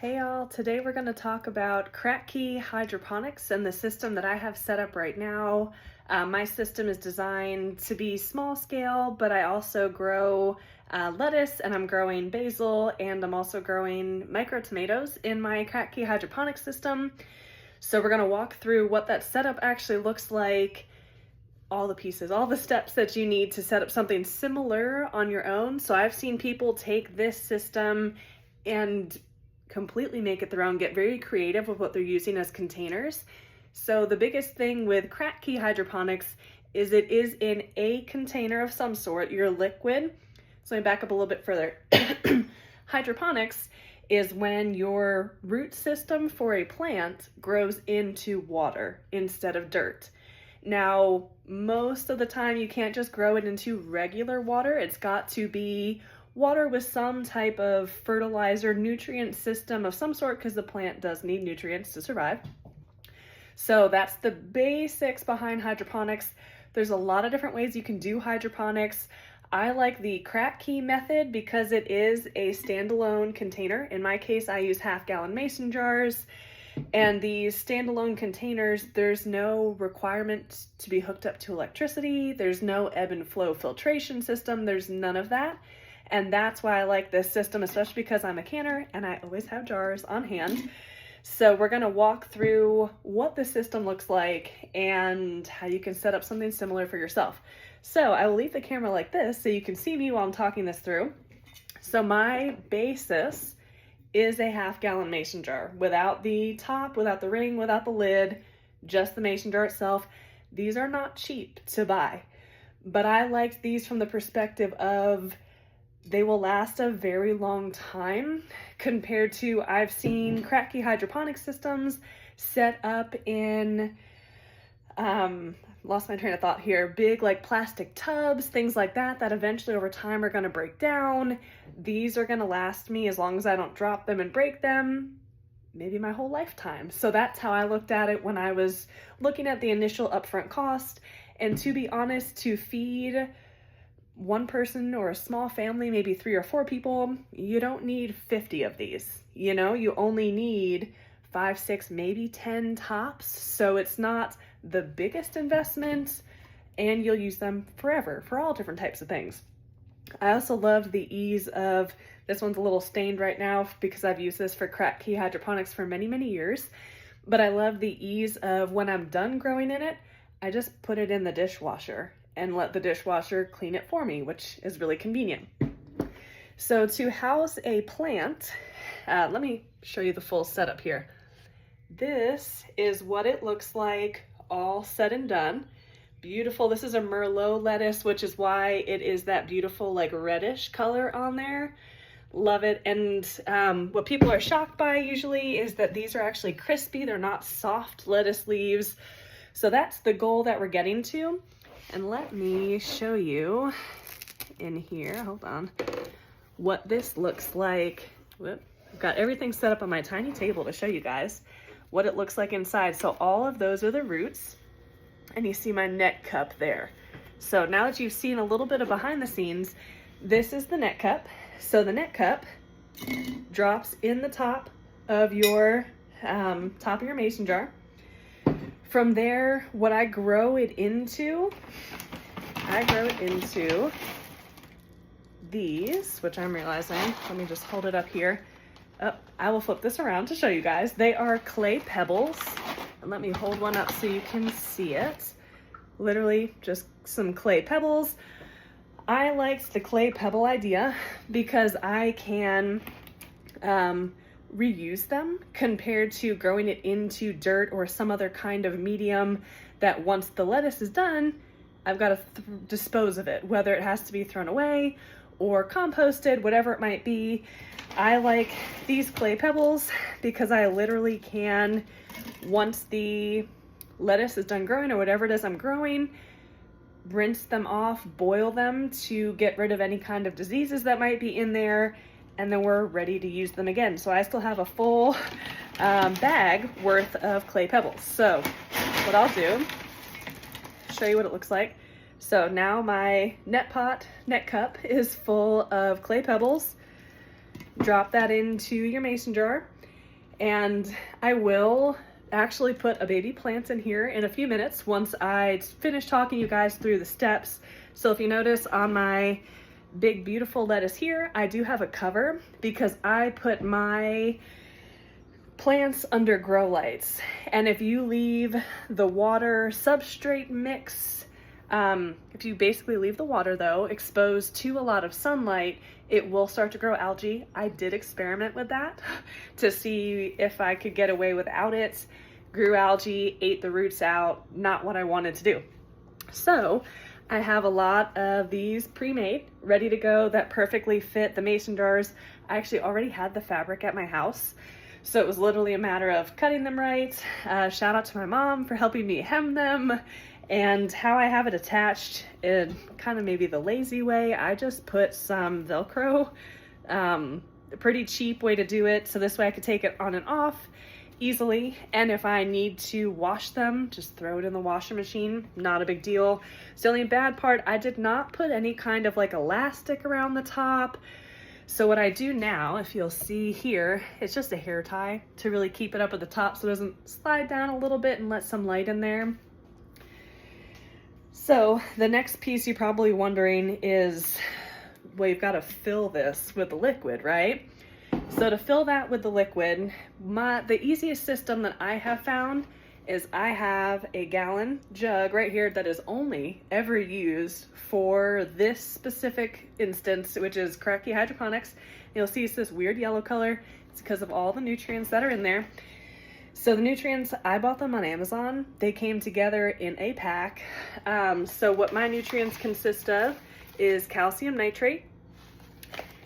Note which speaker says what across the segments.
Speaker 1: Hey y'all, today we're going to talk about Kratkey hydroponics and the system that I have set up right now. My system is designed to be small scale, but I also grow lettuce, and I'm growing basil, and I'm also growing micro tomatoes in my Kratkey hydroponics system. So we're going to walk through what that setup actually looks like, all the pieces, all the steps that you need to set up something similar on your own. So I've seen people take this system and completely make it their own, get very creative with what they're using as containers. So the biggest thing with Kratkey hydroponics is it is in a container of some sort, your liquid. So let me back up a little bit further. Hydroponics is when your root system for a plant grows into water instead of dirt. Now, most of the time you can't just grow it into regular water. It's got to be water with some type of fertilizer nutrient system of some sort, because the plant does need nutrients to survive. So that's the basics behind hydroponics. There's a lot of different ways you can do hydroponics. I like the Kratkey method because it is a standalone container. In my case, I use half-gallon mason jars. And these standalone containers, there's no requirement to be hooked up to electricity. There's no ebb and flow filtration system. There's none of that. And that's why I like this system, especially because I'm a canner and I always have jars on hand. So we're going to walk through what the system looks like and how you can set up something similar for yourself. So I will leave the camera like this so you can see me while I'm talking this through. So my basis is a half-gallon mason jar without the top, without the ring, without the lid, just the mason jar itself. These are not cheap to buy, but I liked these from the perspective of they will last a very long time compared to, I've seen Kratkey hydroponic systems set up in, lost my train of thought here, big like plastic tubs, things like that, that eventually over time are going to break down. These are going to last me, as long as I don't drop them and break them, maybe my whole lifetime. So that's how I looked at it when I was looking at the initial upfront cost. And to be honest, to feed one person or a small family, maybe 3 or 4 people, you don't need 50 of these. You know, you only need 5, 6, maybe 10 tops. So it's not the biggest investment, and you'll use them forever for all different types of things. I also love the ease of, this one's a little stained right now because I've used this for Kratkey hydroponics for many, many years, but I love the ease of when I'm done growing in it, I just put it in the dishwasher and let the dishwasher clean it for me, which is really convenient. So to house a plant, let me show you the full setup here. This is what it looks like all said and done. Beautiful. This is a Merlot lettuce, which is why it is that beautiful like reddish color on there. Love it. And what people are shocked by usually is that these are actually crispy. They're not soft lettuce leaves. So that's the goal that we're getting to. And let me show you in here, hold on, what this looks like. Whoop. I've got everything set up on my tiny table to show you guys what it looks like inside. So all of those are the roots, and you see my net cup there. So now that you've seen a little bit of behind the scenes, this is the net cup. So the net cup drops in the top of your mason jar. From there, what I grow it into these, which I'm realizing, let me just hold it up here. Oh, I will flip this around to show you guys. They are clay pebbles. And let me hold one up so you can see it. Literally just some clay pebbles. I liked the clay pebble idea because I can reuse them compared to growing it into dirt or some other kind of medium that once the lettuce is done, I've got to dispose of it, whether it has to be thrown away or composted, whatever it might be. I like these clay pebbles because I literally can, once the lettuce is done growing or whatever it is I'm growing, rinse them off, boil them to get rid of any kind of diseases that might be in there, and then we're ready to use them again. So I still have a full bag worth of clay pebbles. So what I'll do, show you what it looks like. So now my net cup is full of clay pebbles. Drop that into your mason jar. And I will actually put a baby plant in here in a few minutes once I finish talking you guys through the steps. So if you notice on my big beautiful lettuce here, I do have a cover because I put my plants under grow lights. And if you leave the water substrate mix, if you basically leave the water though exposed to a lot of sunlight, it will start to grow algae. I did experiment with that to see if I could get away without it. Grew algae, ate the roots out, not what I wanted to do. So I have a lot of these pre-made, ready to go, that perfectly fit the mason jars. I actually already had the fabric at my house, so it was literally a matter of cutting them right. Shout out to my mom for helping me hem them. And how I have it attached in kind of maybe the lazy way, I just put some Velcro, a pretty cheap way to do it. So this way I could take it on and off easily. And if I need to wash them, just throw it in the washing machine, not a big deal. So the only bad part, I did not put any kind of like elastic around the top. So what I do now, if you'll see here, it's just a hair tie to really keep it up at the top so it doesn't slide down a little bit and let some light in there. So the next piece you're probably wondering is, well, you've got to fill this with the liquid, right? So to fill that with the liquid, the easiest system that I have found is I have a gallon jug right here that is only ever used for this specific instance, which is Kratkey hydroponics. You'll see it's this weird yellow color. It's because of all the nutrients that are in there. So the nutrients, I bought them on Amazon. They came together in a pack. So what my nutrients consist of is calcium nitrate.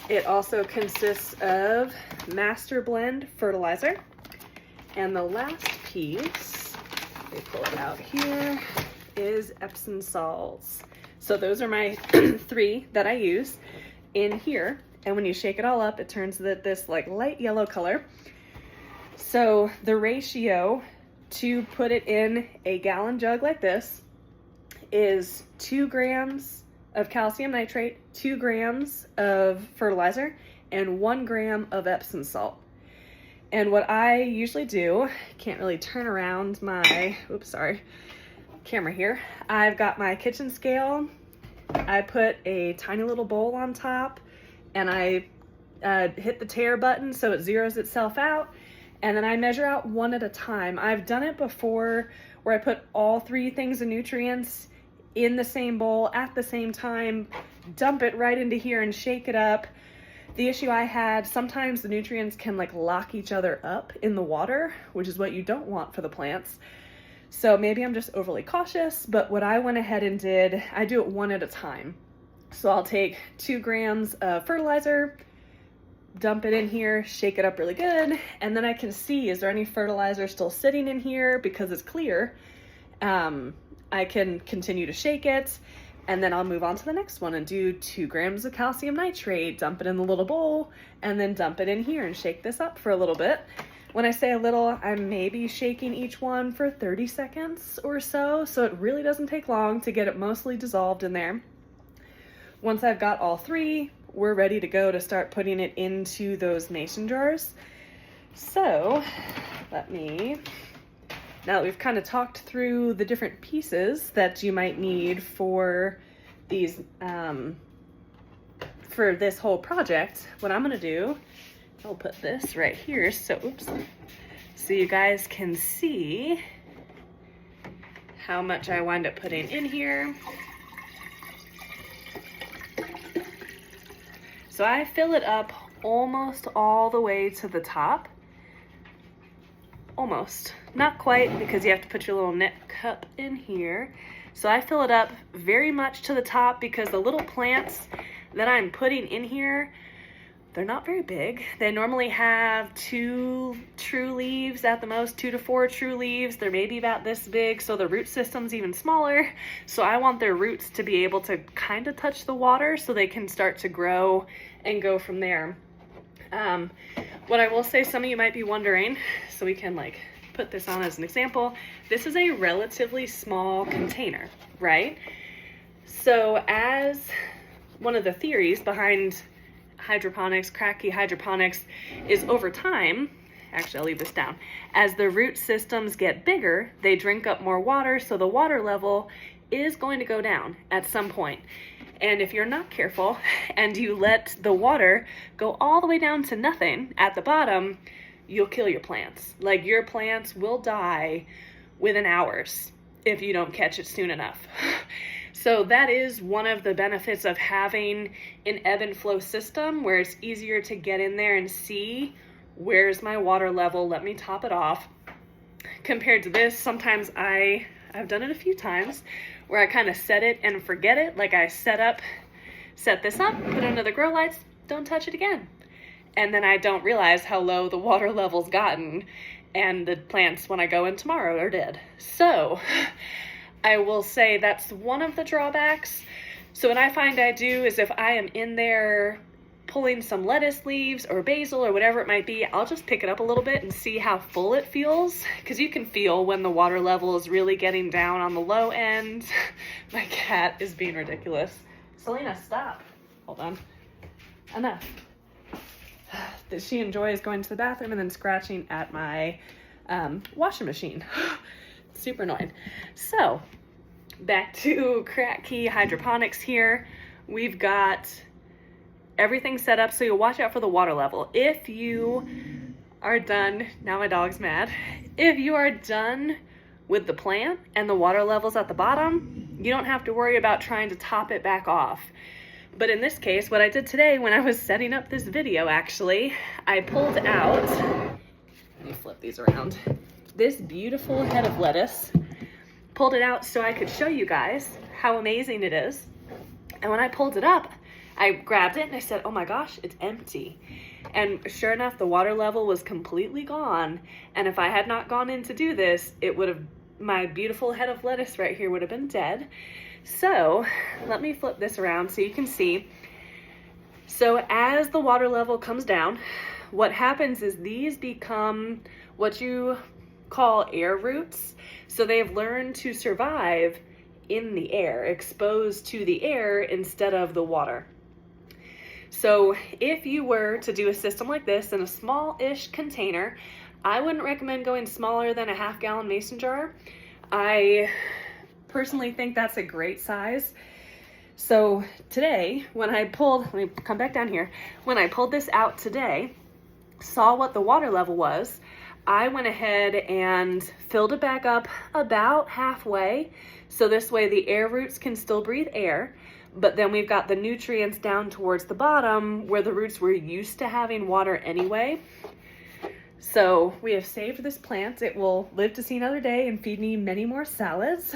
Speaker 1: It also consists of master blend fertilizer. And the last piece, let me pull it out here, is Epsom salts. So those are my 3 that I use in here. And when you shake it all up, it turns this like light yellow color. So the ratio to put it in a gallon jug like this is 2 grams of calcium nitrate, 2 grams of fertilizer, and 1 gram of Epsom salt. And what I usually do, can't really turn around my, camera here. I've got my kitchen scale. I put a tiny little bowl on top and I hit the tare button so it zeroes itself out. And then I measure out 1 at a time. I've done it before where I put all 3 things of nutrients in the same bowl at the same time, dump it right into here and shake it up. The issue I had, sometimes the nutrients can like lock each other up in the water, which is what you don't want for the plants. So maybe I'm just overly cautious, but what I went ahead and did, I do it 1 at a time. So I'll take 2 grams of fertilizer, dump it in here, shake it up really good, and then I can see, is there any fertilizer still sitting in here? Because it's clear. I can continue to shake it, and then I'll move on to the next one and do 2 grams of calcium nitrate, dump it in the little bowl, and then dump it in here and shake this up for a little bit. When I say a little, I'm maybe shaking each one for 30 seconds or so it really doesn't take long to get it mostly dissolved in there. Once I've got all 3, we're ready to go to start putting it into those mason jars. So now that we've kind of talked through the different pieces that you might need for these, for this whole project, what I'm gonna do, I'll put this right here so you guys can see how much I wind up putting in here. So I fill it up almost all the way to the top. Almost. Not quite, because you have to put your little net cup in here. So I fill it up very much to the top because the little plants that I'm putting in here, they're not very big. They normally have 2 true leaves at the most, 2 to 4 true leaves. They're maybe about this big, so the root system's even smaller. So I want their roots to be able to kind of touch the water so they can start to grow and go from there. What I will say, some of you might be wondering, so we can like put this on as an example. This is a relatively small container, right? So as one of the theories behind hydroponics, Kratkey hydroponics, is over time, actually I'll leave this down. As the root systems get bigger, they drink up more water, so the water level is going to go down at some point. And if you're not careful and you let the water go all the way down to nothing at the bottom, you'll kill your plants. Like, your plants will die within hours if you don't catch it soon enough. So that is one of the benefits of having an ebb and flow system, where it's easier to get in there and see, where's my water level, let me top it off. Compared to this, sometimes I've done it a few times where I kind of set it and forget it. Like, I set this up, put it under the grow lights, don't touch it again. And then I don't realize how low the water level's gotten, and the plants, when I go in tomorrow, are dead. So I will say that's one of the drawbacks. So what I find I do is, if I am in there pulling some lettuce leaves or basil or whatever it might be, I'll just pick it up a little bit and see how full it feels, because you can feel when the water level is really getting down on the low end. My cat is being ridiculous. Selena, stop. Hold on. Enough. That she enjoys going to the bathroom and then scratching at my washing machine. Super annoying. So back to Kratkey hydroponics here. We've got everything set up, so you'll watch out for the water level. If you are done, now my dog's mad. If you are done with the plant and the water level's at the bottom, you don't have to worry about trying to top it back off. But in this case, what I did today when I was setting up this video, actually, I pulled out, let me flip these around, this beautiful head of lettuce, pulled it out so I could show you guys how amazing it is. And when I pulled it up, I grabbed it and I said, oh my gosh, it's empty. And sure enough, the water level was completely gone. And if I had not gone in to do this, it would have, my beautiful head of lettuce right here would have been dead. So let me flip this around so you can see. So as the water level comes down, what happens is these become what you call air roots. So they've learned to survive in the air, exposed to the air instead of the water. So if you were to do a system like this in a small-ish container, I wouldn't recommend going smaller than a half-gallon mason jar. I personally think that's a great size. So today, when I pulled, let me come back down here. When I pulled this out today, saw what the water level was, I went ahead and filled it back up about halfway. So this way the air roots can still breathe air, but then we've got the nutrients down towards the bottom where the roots were used to having water anyway. So we have saved this plant. It will live to see another day and feed me many more salads.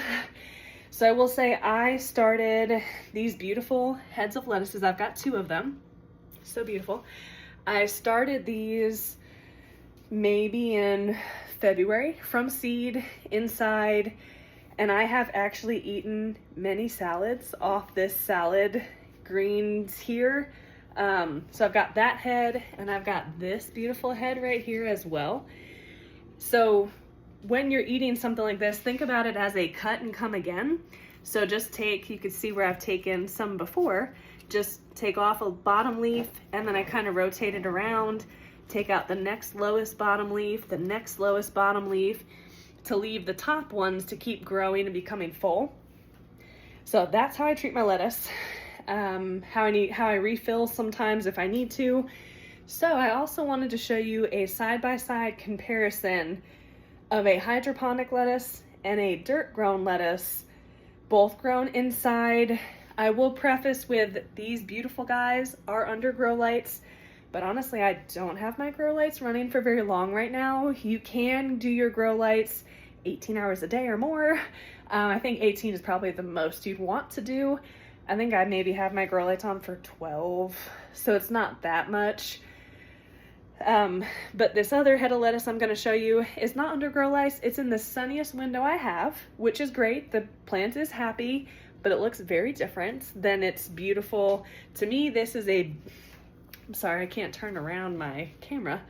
Speaker 1: So I will say I started these beautiful heads of lettuces. I've got 2 of them. So beautiful. I started these maybe in February from seed inside, and I have actually eaten many salads off this salad greens here. So I've got that head and I've got this beautiful head right here as well. So when you're eating something like this, think about it as a cut and come again. So just take, you can see where I've taken some before, just take off a bottom leaf and then I kind of rotate it around, take out the next lowest bottom leaf, the next lowest bottom leaf, to leave the top ones to keep growing and becoming full. So that's how I treat my lettuce. How I refill sometimes if I need to. So I also wanted to show you a side-by-side comparison of a hydroponic lettuce and a dirt grown lettuce, both grown inside. I will preface with these beautiful guys are under grow lights, but honestly I don't have my grow lights running for very long right now. You can do your grow lights 18 hours a day or more. I think 18 is probably the most you'd want to do. I think I maybe have my grow lights on for 12, so it's not that much. But this other head of lettuce I'm going to show you is not under grow lights. It's in the sunniest window I have, which is great. The plant is happy, but it looks very different than its beautiful. To me, this is a, I'm sorry, I can't turn around my camera.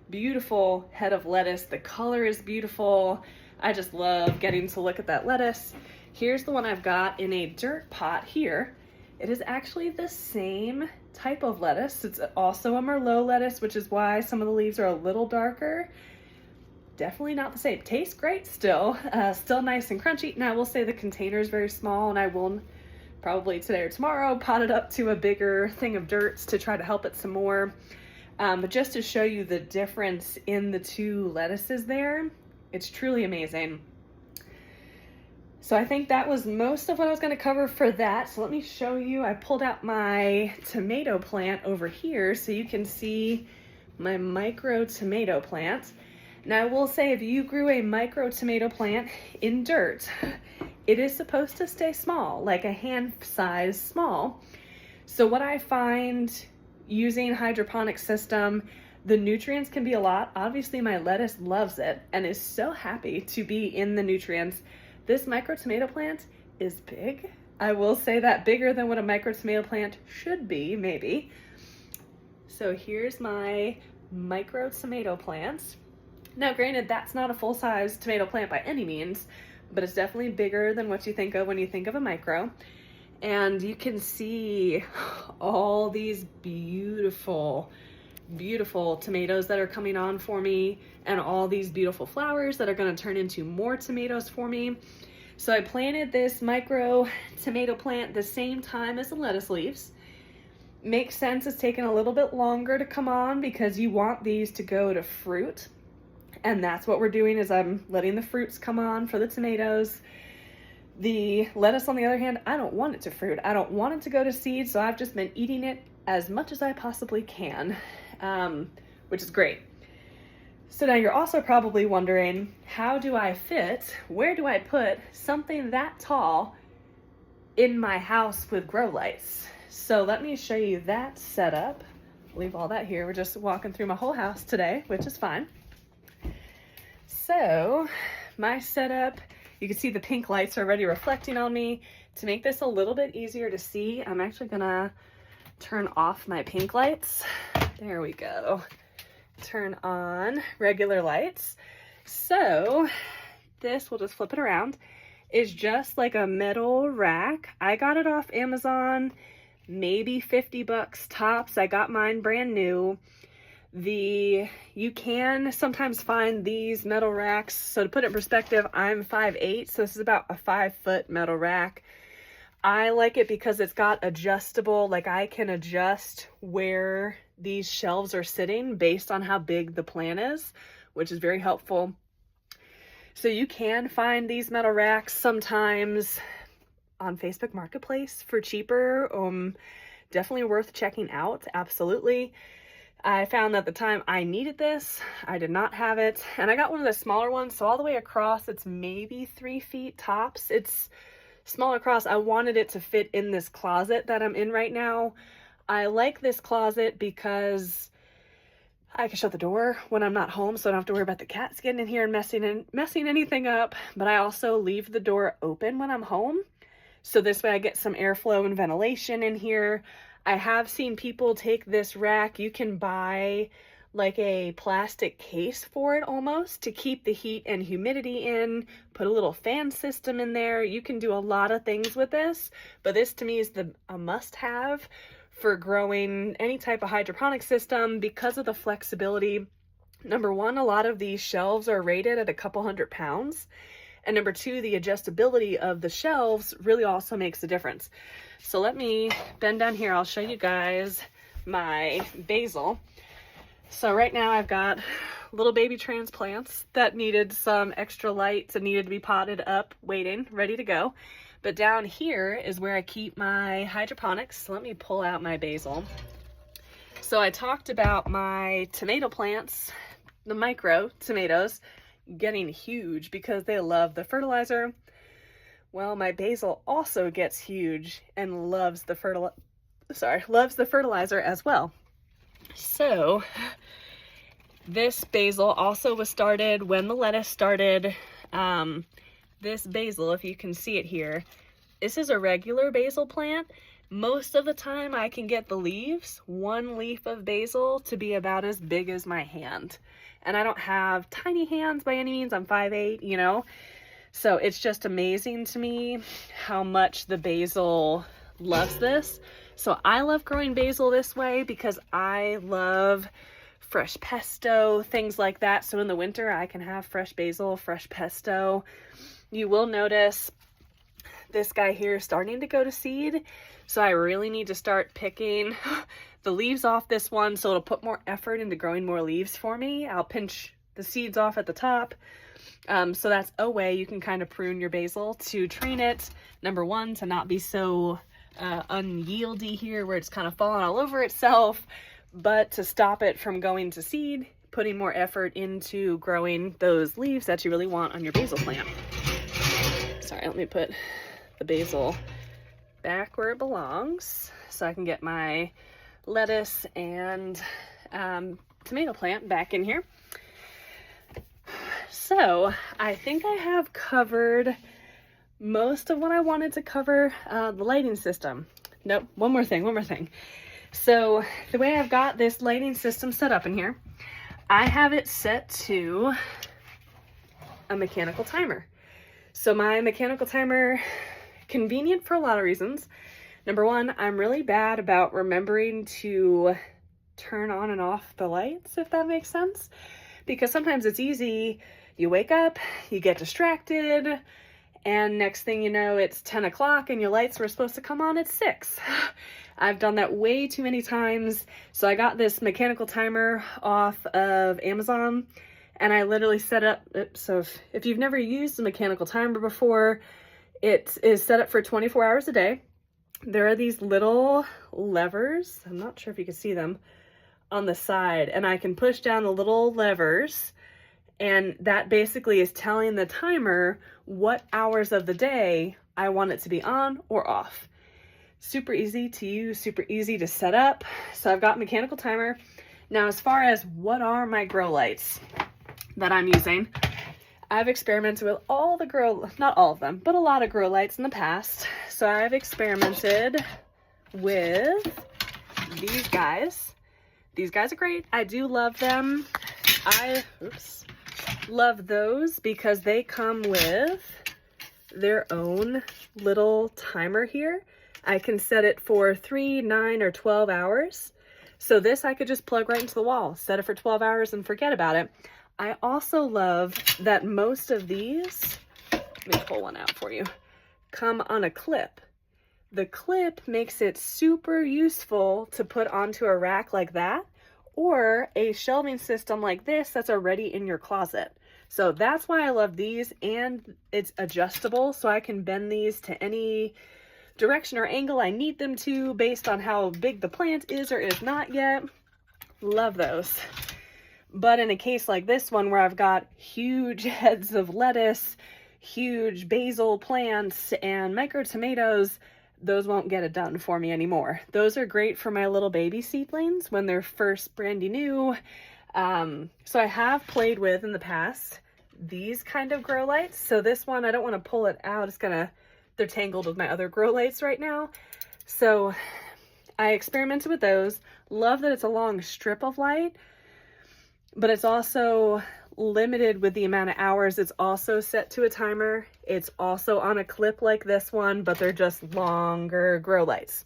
Speaker 1: Beautiful head of lettuce. The color is beautiful. I just love getting to look at that lettuce. Here's the one I've got in a dirt pot here. It is actually the same type of lettuce. It's also a Merlot lettuce, which is why some of the leaves are a little darker. Definitely not the same. Tastes great still. Still nice and crunchy. Now I will say the container is very small, and I will probably today or tomorrow pot it up to a bigger thing of dirts to try to help it some more. But just to show you the difference in the two lettuces there, it's truly amazing. So I think that was most of what I was going to cover for that. So let me show you. I pulled out my tomato plant over here so you can see my micro tomato plant. Now I will say, if you grew a micro tomato plant in dirt, it is supposed to stay small, like a hand size small. So what I find using hydroponic system, the nutrients can be a lot. Obviously my lettuce loves it and is so happy to be in the nutrients. This micro tomato plant is big. I will say that, bigger than what a micro tomato plant should be, maybe. So here's my micro tomato plants. Now granted, that's not a full-size tomato plant by any means, but it's definitely bigger than what you think of when you think of a micro. And you can see all these beautiful, beautiful tomatoes that are coming on for me, and all these beautiful flowers that are going to turn into more tomatoes for me. So I planted this micro tomato plant the same time as the lettuce leaves. Makes sense, it's taken a little bit longer to come on because you want these to go to fruit. And that's what we're doing, is I'm letting the fruits come on for the tomatoes. The lettuce, on the other hand, I don't want it to fruit. I don't want it to go to seed, so I've just been eating it as much as I possibly can, which is great. So now you're also probably wondering, how do I fit, where do I put something that tall in my house with grow lights? So let me show you that setup. Leave all that here. We're just walking through my whole house today, which is fine. So my setup, you can see the pink lights are already reflecting on me. To make this a little bit easier to see, I'm actually gonna turn off my pink lights. There we go. Turn on regular lights. So this, we'll just flip it around, is just like a metal rack. I got it off Amazon, maybe 50 bucks tops. I got mine brand new. You can sometimes find these metal racks. So to put it in perspective, I'm 5'8", so this is about a 5-foot metal rack. I like it because it's got adjustable, like I can adjust where these shelves are sitting based on how big the plant is, which is very helpful. So you can find these metal racks sometimes on Facebook Marketplace for cheaper. Definitely worth checking out, absolutely. I found that at the time I needed this, I did not have it, and I got one of the smaller ones, so all the way across, it's maybe 3 feet tops. It's small across. I wanted it to fit in this closet that I'm in right now. I like this closet because I can shut the door when I'm not home, so I don't have to worry about the cats getting in here and messing anything up, but I also leave the door open when I'm home, so this way I get some airflow and ventilation in here. I have seen people take this rack, you can buy like a plastic case for it almost to keep the heat and humidity in, put a little fan system in there. You can do a lot of things with this, but this to me is a must-have for growing any type of hydroponic system because of the flexibility. Number one, a lot of these shelves are rated at a couple 100 pounds. And number two, the adjustability of the shelves really also makes a difference. So let me bend down here. I'll show you guys my basil. So right now I've got little baby transplants that needed some extra lights and needed to be potted up, waiting, ready to go. But down here is where I keep my hydroponics. So let me pull out my basil. So I talked about my tomato plants, the micro tomatoes, getting huge because they love the fertilizer. Well, my basil also gets huge and loves the fertilizer as well. So this basil also was started when the lettuce started. This basil, if you can see it here, this is a regular basil plant. Most of the time I can get the leaves, one leaf of basil, to be about as big as my hand. And I don't have tiny hands by any means. I'm 5'8", you know. So it's just amazing to me how much the basil loves this. So I love growing basil this way because I love fresh pesto, things like that. So in the winter, I can have fresh basil, fresh pesto. You will notice this guy here starting to go to seed. So I really need to start picking the leaves off this one so it'll put more effort into growing more leaves for me. I'll pinch the seeds off at the top. So that's a way you can kind of prune your basil to train it. Number one, to not be so unyieldy here where it's kind of falling all over itself, but to stop it from going to seed, putting more effort into growing those leaves that you really want on your basil plant. Sorry, let me put the basil back where it belongs so I can get my lettuce and tomato plant back in here. So I think I have covered most of what I wanted to cover. The lighting system. Nope, one more thing. So the way I've got this lighting system set up in here, I have it set to a mechanical timer. So my mechanical timer, convenient for a lot of reasons. Number one, I'm really bad about remembering to turn on and off the lights, if that makes sense. Because sometimes it's easy, you wake up, you get distracted, and next thing you know, it's 10 o'clock and your lights were supposed to come on at 6. I've done that way too many times. So I got this mechanical timer off of Amazon, and I literally set up, so if you've never used a mechanical timer before, it is set up for 24 hours a day. There are these little levers, I'm not sure if you can see them, on the side, and I can push down the little levers, and that basically is telling the timer what hours of the day I want it to be on or off. Super easy to use, super easy to set up. So I've got mechanical timer. Now, as far as what are my grow lights that I'm using, I've experimented with all the not all of them, but a lot of grow lights in the past. So I've experimented with these guys. These guys are great. I do love them. I love those because they come with their own little timer here. I can set it for 3, 9, or 12 hours. So this I could just plug right into the wall, set it for 12 hours and forget about it. I also love that most of these, let me pull one out for you, come on a clip. The clip makes it super useful to put onto a rack like that, or a shelving system like this that's already in your closet. So that's why I love these, and it's adjustable, so I can bend these to any direction or angle I need them to based on how big the plant is or is not yet. Love those. But in a case like this one where I've got huge heads of lettuce, huge basil plants, and micro tomatoes, those won't get it done for me anymore. Those are great for my little baby seedlings when they're first brandy new. So I have played with in the past these kind of grow lights. So this one, I don't want to pull it out. They're tangled with my other grow lights right now. So I experimented with those. Love that it's a long strip of light, but it's also limited with the amount of hours. It's also set to a timer. It's also on a clip like this one, but they're just longer grow lights.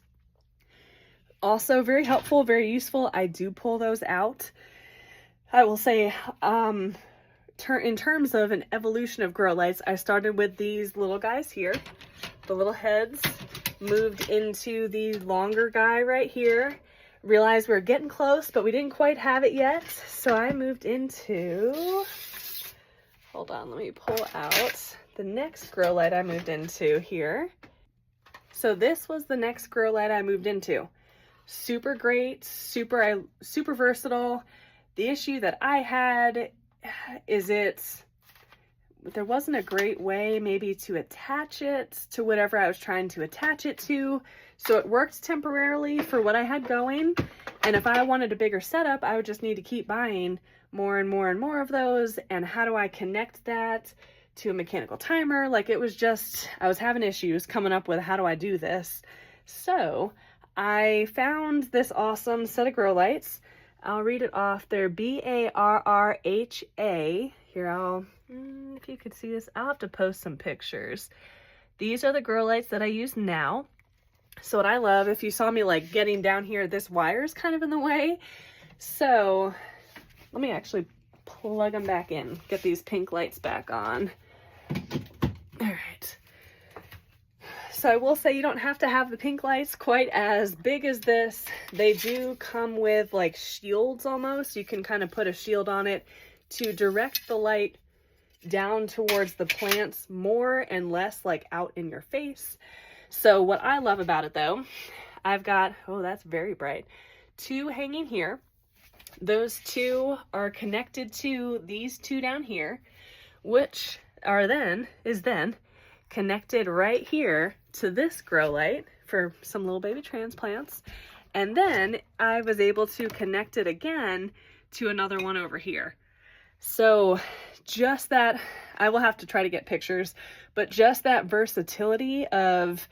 Speaker 1: Also very helpful, very useful. I do pull those out. I will say, in terms of an evolution of grow lights, I started with these little guys here, the little heads, moved into the longer guy right here, realized we're getting close, but we didn't quite have it yet. So I moved into, hold on, let me pull out the next grow light I moved into here. So this was the next grow light I moved into. Super great, super versatile. The issue that I had is there wasn't a great way maybe to attach it to whatever I was trying to attach it to. So it worked temporarily for what I had going. And if I wanted a bigger setup, I would just need to keep buying more and more and more of those. And how do I connect that to a mechanical timer? Like, it was just, I was having issues coming up with how do I do this. So I found this awesome set of grow lights. I'll read it off. They're BARRHA. Here, if you could see this, I'll have to post some pictures. These are the grow lights that I use now. So what I love, if you saw me like getting down here, this wire is kind of in the way. So let me actually plug them back in, get these pink lights back on. All right. So I will say you don't have to have the pink lights quite as big as this. They do come with like shields almost. You can kind of put a shield on it to direct the light down towards the plants more and less like out in your face. So what I love about it though, I've got, oh, that's very bright, 2 hanging here. Those 2 are connected to these 2 down here, which is then connected right here to this grow light for some little baby transplants. And then I was able to connect it again to another one over here. So just that, I will have to try to get pictures, but just that versatility of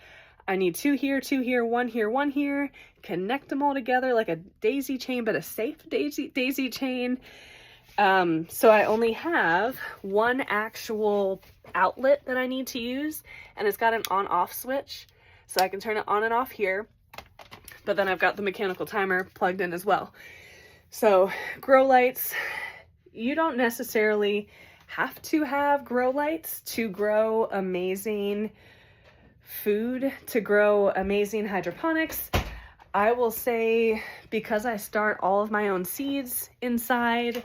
Speaker 1: I need 2 here, 2 here, 1 here, 1 here, connect them all together like a daisy chain, but a safe daisy chain. So I only have 1 actual outlet that I need to use, and it's got an on-off switch, so I can turn it on and off here, but then I've got the mechanical timer plugged in as well. So grow lights, you don't necessarily have to have grow lights to grow amazing food, to grow amazing hydroponics. I will say, because I start all of my own seeds inside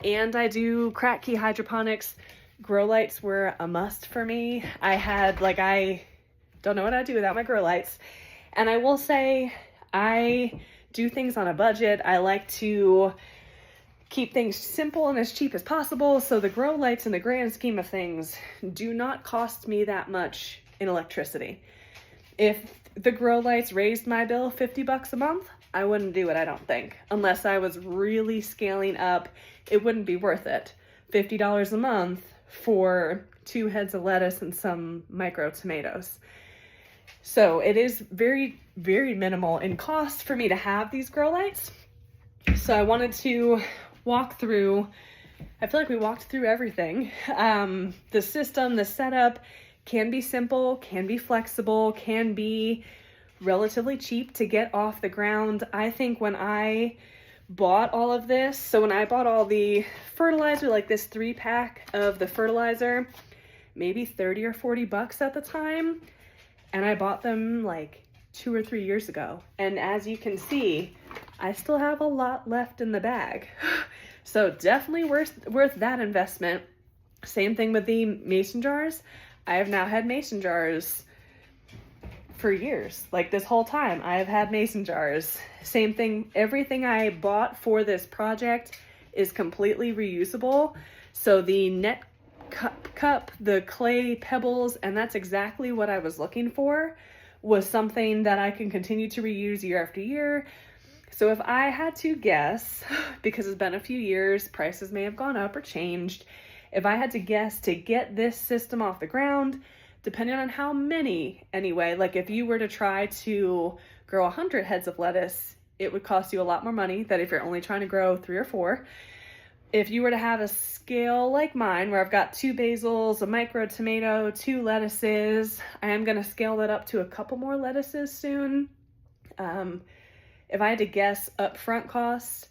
Speaker 1: and I do Kratkey hydroponics, grow lights were a must for me. I don't know what I'd do without my grow lights. And I will say, I do things on a budget. I like to keep things simple and as cheap as possible. So the grow lights, in the grand scheme of things, do not cost me that much in electricity. If the grow lights raised my bill $50 a month, I wouldn't do it, I don't think. Unless I was really scaling up, it wouldn't be worth it. $50 a month for 2 heads of lettuce and some micro tomatoes. So it is very, very minimal in cost for me to have these grow lights. So I wanted to walk through, I feel like we walked through everything. The system, the setup can be simple, can be flexible, can be relatively cheap to get off the ground. I think when I bought all of this, so when I bought all the fertilizer, like this 3-pack of the fertilizer, maybe 30 or 40 bucks at the time, and I bought them like 2 or 3 years ago. And as you can see, I still have a lot left in the bag. So definitely worth that investment. Same thing with the mason jars. I have now had mason jars for years. Like this whole time I have had mason jars. Same thing, everything I bought for this project is completely reusable. So the net cup, the clay pebbles, and that's exactly what I was looking for, was something that I can continue to reuse year after year. So if I had to guess, because it's been a few years, prices may have gone up or changed. If I had to guess to get this system off the ground, depending on how many anyway, like if you were to try to grow 100 heads of lettuce, it would cost you a lot more money than if you're only trying to grow 3 or 4. If you were to have a scale like mine, where I've got 2 basils, a micro tomato, 2 lettuces, I am going to scale that up to a couple more lettuces soon. If I had to guess upfront costs,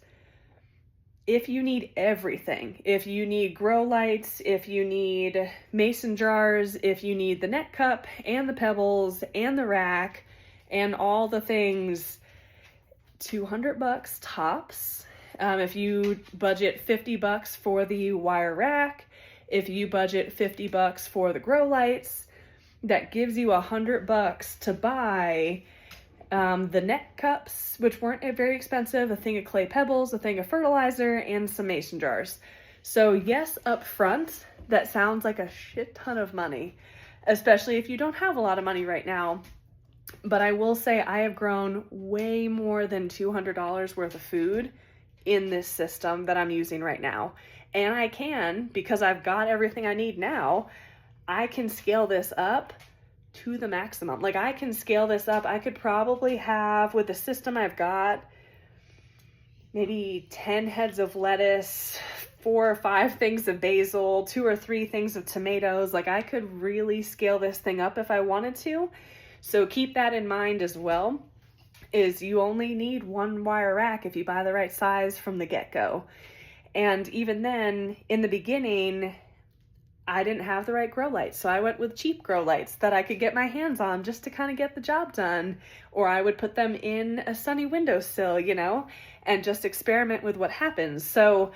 Speaker 1: if you need everything, if you need grow lights, if you need mason jars, if you need the net cup and the pebbles and the rack and all the things, $200 tops. If you budget $50 for the wire rack, if you budget $50 for the grow lights, that gives you $100 to buy the net cups, which weren't very expensive, a thing of clay pebbles, a thing of fertilizer, and some mason jars. So yes, up front, that sounds like a shit ton of money, especially if you don't have a lot of money right now. But I will say I have grown way more than $200 worth of food in this system that I'm using right now. And I can, because I've got everything I need now, I can scale this up to the maximum. Like I can scale this up. I could probably have, with the system I've got, maybe 10 heads of lettuce, 4 or 5 things of basil, 2 or 3 things of tomatoes. Like I could really scale this thing up if I wanted to. So keep that in mind as well, is you only need one wire rack if you buy the right size from the get-go. And even then, in the beginning, I didn't have the right grow lights, so I went with cheap grow lights that I could get my hands on just to kind of get the job done. Or I would put them in a sunny windowsill, and just experiment with what happens. So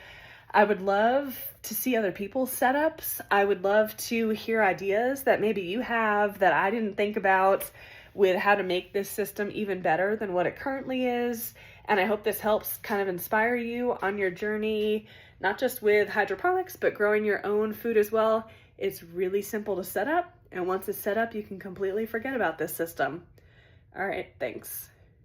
Speaker 1: I would love to see other people's setups. I would love to hear ideas that maybe you have that I didn't think about with how to make this system even better than what it currently is. And I hope this helps kind of inspire you on your journey, not just with hydroponics, but growing your own food as well. It's really simple to set up, and once it's set up, you can completely forget about this system. All right, thanks.